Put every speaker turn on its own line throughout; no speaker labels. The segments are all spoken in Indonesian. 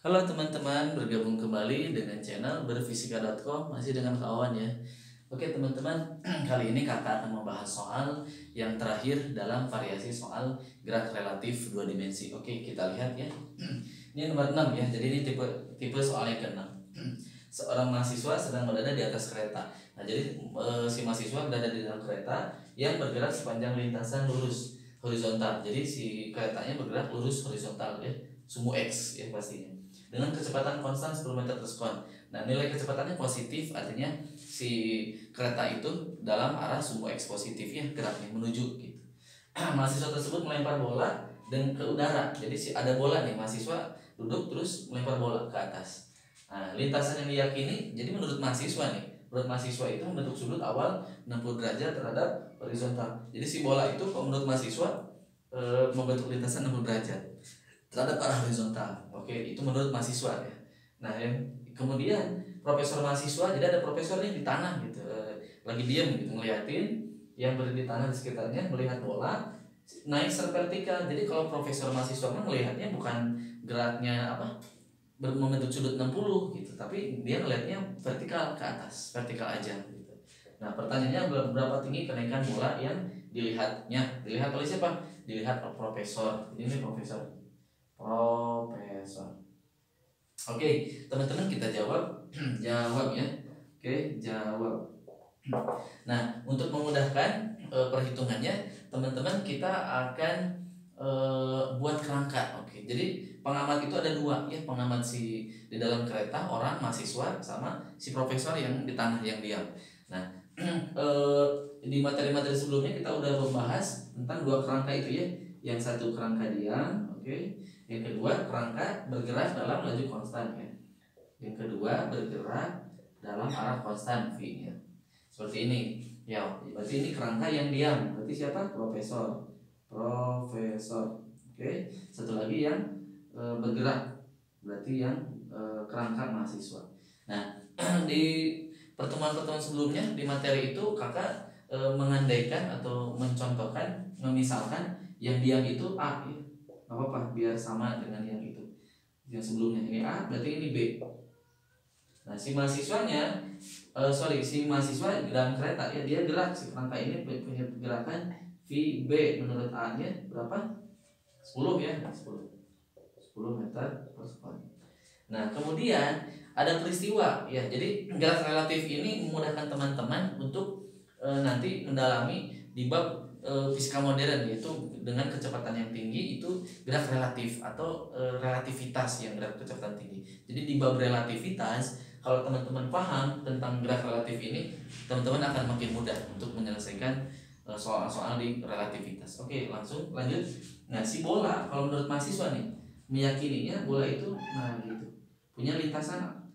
Halo teman-teman, bergabung kembali dengan channel berfisika.com, masih dengan kawan ya. Oke teman-teman, kali ini kakak akan membahas soal yang terakhir dalam variasi soal gerak relatif dua dimensi. Oke, kita lihat ya. Ini nomor 6 ya, jadi ini tipe soal yang ke-6. Seorang mahasiswa sedang berada di atas kereta. Nah, jadi si mahasiswa berada di dalam kereta yang bergerak sepanjang lintasan lurus horizontal. Jadi si keretanya bergerak lurus horizontal ya, sumu x ya pastinya, dengan kecepatan konstan 10 meter per sekon. Nah, nilai kecepatannya positif, artinya si kereta itu dalam arah sumu x positif ya, geraknya menuju gitu. Mahasiswa tersebut melempar bola dan ke udara. Jadi ada bola nih, mahasiswa duduk terus melempar bola ke atas. Nah, lintasan yang diyakini, jadi menurut mahasiswa nih, menurut mahasiswa itu membentuk sudut awal 60 derajat terhadap horizontal. Jadi si bola itu kalau menurut mahasiswa membentuk lintasan 60 derajat terhadap arah horizontal. Oke, itu menurut mahasiswa ya. Nah, yang kemudian profesor mahasiswa, jadi ada profesornya di tanah gitu, lagi diam gitu ngeliatin yang berdiri di tanah di sekitarnya, melihat bola naik secara vertikal. Jadi kalau profesor mahasiswa kan melihatnya bukan geraknya membentuk sudut 60 gitu, tapi dia ngelihatnya vertikal ke atas, vertikal aja gitu. Nah, pertanyaannya berapa tinggi kenaikan bola yang dilihatnya? Dilihat oleh siapa? Dilihat oleh profesor. Ini profesor. Oke, teman-teman kita jawab. Jawab ya. Oke, jawab. Nah, untuk memudahkan perhitungannya, teman-teman kita akan buat kerangka. Oke, jadi pengamat itu ada dua ya, pengamat si di dalam kereta, orang mahasiswa, sama si profesor yang di tanah yang diam. Nah, di materi-materi sebelumnya kita udah membahas tentang dua kerangka itu ya. Yang satu kerangka diam, oke. Yang kedua kerangka bergerak dalam laju konstan ya. Yang kedua bergerak dalam arah konstan v ya. Seperti ini. Ya, berarti ini kerangka yang diam. Berarti siapa? Profesor. Oke. Satu lagi yang bergerak. Berarti yang kerangka mahasiswa. Nah, di pertemuan-pertemuan sebelumnya di materi itu kakak mengandaikan atau mencontohkan, memisalkan yang diam itu A ya. Gak apa-apa, biar sama dengan yang itu. Yang sebelumnya ini A, berarti ini B. Nah, si mahasiswanya si mahasiswa di dalam kereta ya, dia gerak, si kerangka ini punya gerakan VB menurut A nya berapa? 10 ya, 10 meter per sekon. Nah, kemudian ada peristiwa ya. Jadi gerak relatif ini memudahkan teman-teman untuk nanti mendalami di bab fisika modern, yaitu dengan kecepatan yang tinggi itu gerak relatif atau relativitas yang gerak kecepatan tinggi. Jadi di bab relativitas, kalau teman-teman paham tentang gerak relatif ini, teman-teman akan makin mudah untuk menyelesaikan soal-soal di relativitas. Oke, langsung lanjut. Nah, si bola kalau menurut mahasiswa nih meyakininya bola itu gitu, punya lintasan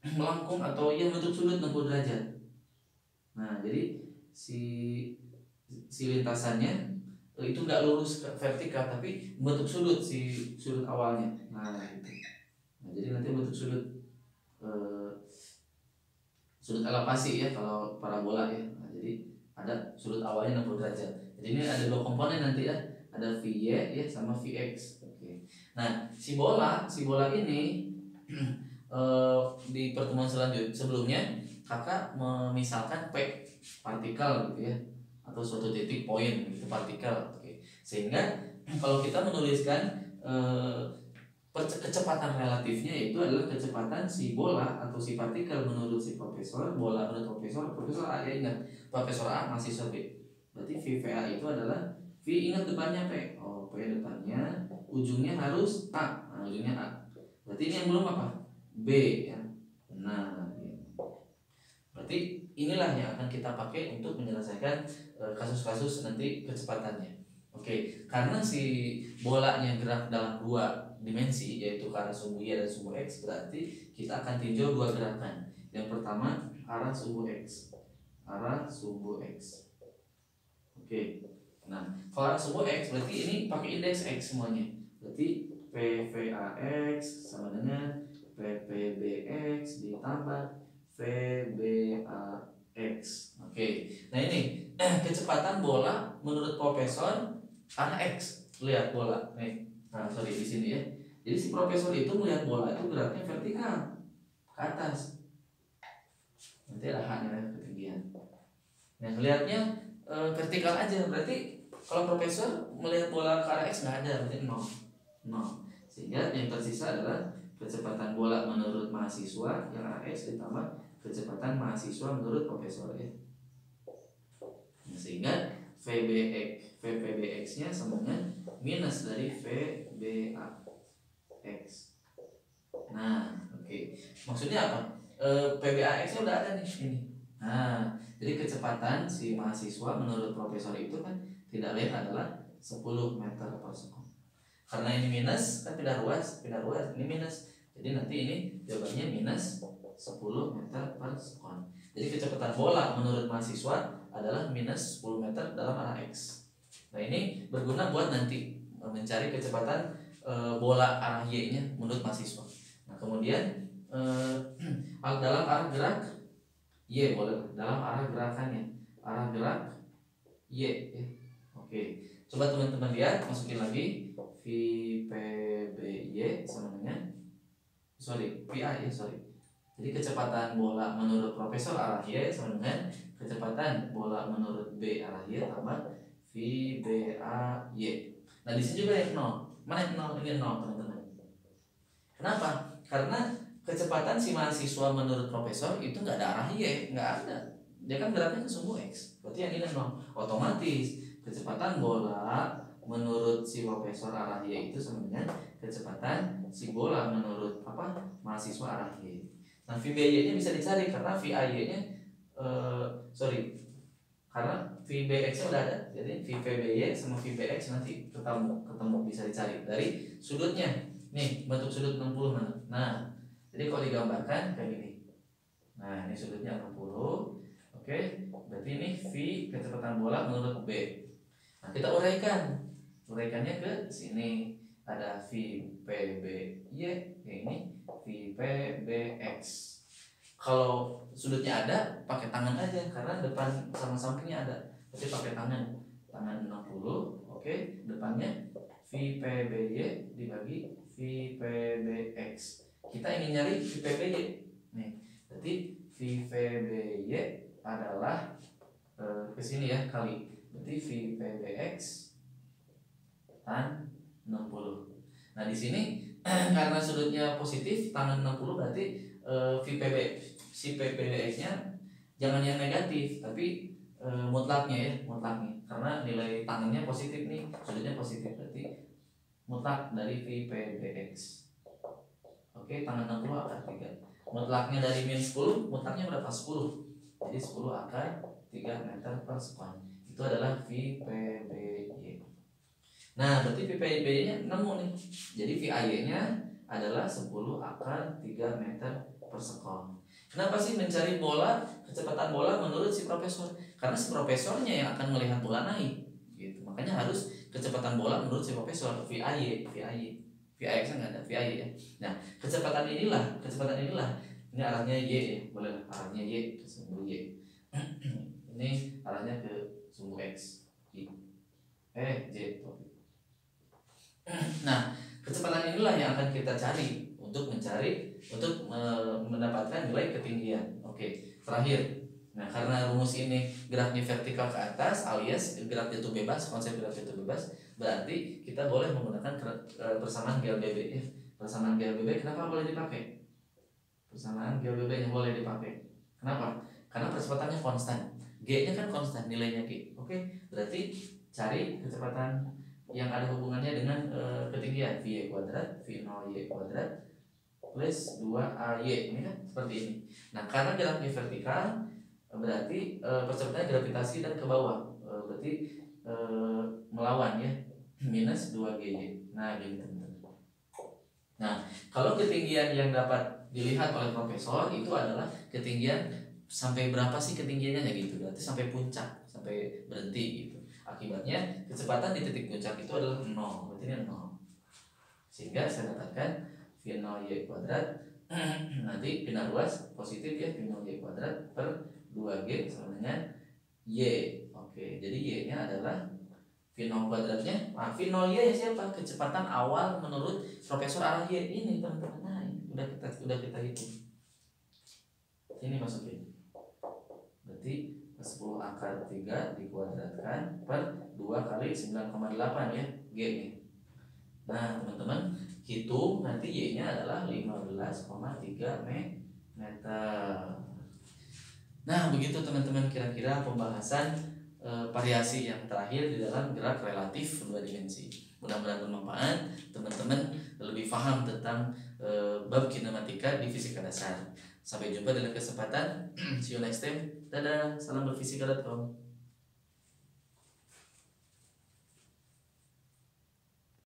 melengkung atau yang bentuk sudut 60 derajat. Nah, jadi si lintasannya itu nggak lurus ke vertikal, tapi bentuk sudut, si sudut awalnya. Nah, gitu. Nah, jadi nanti bentuk sudut elevasi ya kalau parabola ya. Nah, jadi ada sudut awalnya 60 derajat. Jadi ini ada dua komponen nanti ya, ada VY ya sama VX. Oke. Nah, si bola ini di pertemuan sebelumnya kakak memisalkan P partikel gitu ya, atau suatu titik poin gitu, partikel. Oke. Sehingga kalau kita menuliskan kecepatan relatifnya, itu adalah kecepatan si bola atau si partikel menurut si profesor, bola menurut profesor A ya, ingat profesor A mahasiswa B. Berarti VVA itu adalah V, ingat depannya P. Oh, P depannya, ujungnya harus A. Nah, ujungnya A. Berarti ini yang belum apa? B ya. Nah, berarti inilah yang akan kita pakai untuk menyelesaikan kasus-kasus nanti kecepatannya. Oke, karena si bolanya gerak dalam dua dimensi, yaitu ke arah sumbu Y dan sumbu X, berarti kita akan tinjau dua gerakan. Yang pertama arah sumbu X. Oke. Nah, kalau arah sumbu X berarti ini pakai indeks X semuanya. Berarti PVAX sama dengan PPBX ditambah VBAX. Oke. Nah, ini kecepatan bola menurut profesor arah X. Lihat bola nih. Nah, sorry di sini ya. Jadi si profesor itu melihat bola itu geraknya vertikal ke atas. Nanti ada haknya ketinggian. Nah, melihatnya vertikal aja, berarti kalau profesor melihat bola ke arah X nggak ada, berarti 0. Sehingga yang tersisa adalah kecepatan bola menurut mahasiswa yang arah X ditambah kecepatan mahasiswa menurut profesor ya. Nah, sehingga VPBX nya sama dengan minus dari VBAX. Nah, oke. Maksudnya apa? PBAX nya udah ada nih ini. Nah, jadi kecepatan si mahasiswa menurut profesor itu kan tidak lain adalah 10 meter per sekon. Karena ini minus kan pindah ruas, ini minus. Jadi nanti ini jawabannya minus 10 meter per sekon. Jadi kecepatan bola menurut mahasiswa adalah minus 10 meter dalam arah X. Nah, ini berguna buat nanti mencari kecepatan bola arah Y nya menurut mahasiswa. Nah, kemudian dalam arah gerak Y boleh, dalam arah gerakannya, arah gerak Y ya. Oke, coba teman-teman lihat, masukin lagi VPBY sama dengan VI ya, jadi kecepatan bola menurut profesor arah Y sama dengan kecepatan bola menurut B arah Y tambah VBAY. Nah, di sini juga yang 0. Mana yang 0? Ini 0 teman-teman. Kenapa? Karena kecepatan si mahasiswa menurut profesor itu nggak ada arah Y, nggak ada. Dia kan geraknya ke sumbu X. Berarti yang ini 0. Otomatis kecepatan bola menurut si profesor arah Y itu sama dengan kecepatan si bola menurut mahasiswa arah Y. Nah, VBY nya bisa dicari karena VAY nya karena VBX nya udah ada. Jadi VPBY sama VBX nanti ketemu bisa dicari dari sudutnya. Nih, bentuk sudut 60 mana? Nah, jadi kalau digambarkan kayak gini. Nah, ini sudutnya 60. Oke, berarti ini V kecepatan bola menurut B. Nah, kita uraikannya ke sini. Ada VPBY, ini VPBX. Kalau sudutnya ada, pakai tangan aja karena depan sama sampingnya ada. Jadi pakai tangan 60. Oke, depannya VPBY dibagi VPBX. Kita ingin nyari VPBY. Nih, berarti VPBY adalah ke sini ya kali. Berarti VPBX tan 60. Nah, di sini karena sudutnya positif tangan 60 berarti si PPBX-nya jangan yang negatif tapi mutlaknya karena nilai tangannya positif nih, sudutnya positif berarti mutlak dari VPBX. Oke, tangan 60 akar 3. Mutlaknya dari min 10, mutlaknya berapa? 10. Jadi 10 akar 3 meter per sekon. Itu adalah VPBY. Nah, berarti VPBY-nya nemu nih. Jadi VAY-nya adalah 10 akar 3 meter per sekon. Kenapa sih mencari kecepatan bola menurut si profesor? Karena si profesornya yang akan melihat bola naik. Gitu. Makanya harus kecepatan bola menurut si profesor VAY VAX nggak ada VAY ya. Nah, kecepatan inilah ini arahnya Y ya, boleh arahnya Y ke sumbu Y. Ini arahnya ke sumbu X J. Nah, kecepatan inilah yang akan kita cari untuk mendapatkan nilai ketinggian. Oke, terakhir. Nah, karena rumus ini geraknya vertikal ke atas alias gerak jatuh bebas, konsep gerak jatuh bebas, berarti kita boleh menggunakan persamaan GLBB ya. Persamaan GLBB kenapa boleh dipakai? Persamaan GLBB yang boleh dipakai. Kenapa? Karena percepatannya konstan. G-nya kan konstan, nilainya G. Oke, berarti cari kecepatan yang ada hubungannya dengan ketinggian VY kuadrat, V0Y kuadrat plus 2AY. Ini kan seperti ini. Nah, karena geraknya vertikal berarti percepatannya gravitasi dan ke bawah, berarti melawan ya, minus 2GY. Nah, gini teman-teman. Nah, kalau ketinggian yang dapat dilihat oleh profesor itu adalah ketinggian sampai berapa sih ketinggiannya gitu, berarti sampai puncak, sampai berhenti gitu. Akibatnya kecepatan di titik puncak itu adalah 0, berarti ini 0. Sehingga saya dapatkan V0Y kuadrat nanti pindah ruas positif ya, V0Y kuadrat per 2G sama dengan Y. Oke, jadi Y nya adalah V0 kuadratnya, V0Y ya siapa? Kecepatan awal menurut Profesor Arahye ini teman-teman. Nah, ini udah kita hitung. Ini masukin. Berarti 10 akar 3 dikuadratkan per 2 kali 9,8 ya G-nya. Nah, teman-teman hitung nanti Y-nya adalah 15,3 meter. Nah, begitu teman-teman kira-kira pembahasan variasi yang terakhir di dalam gerak relatif 2 dimensi. Mudah-mudahan bermanfaat, teman-teman lebih paham tentang bab kinematika di fisika dasar. Sampai jumpa dalam kesempatan. See you next time. Dadah, salam berfisika.com.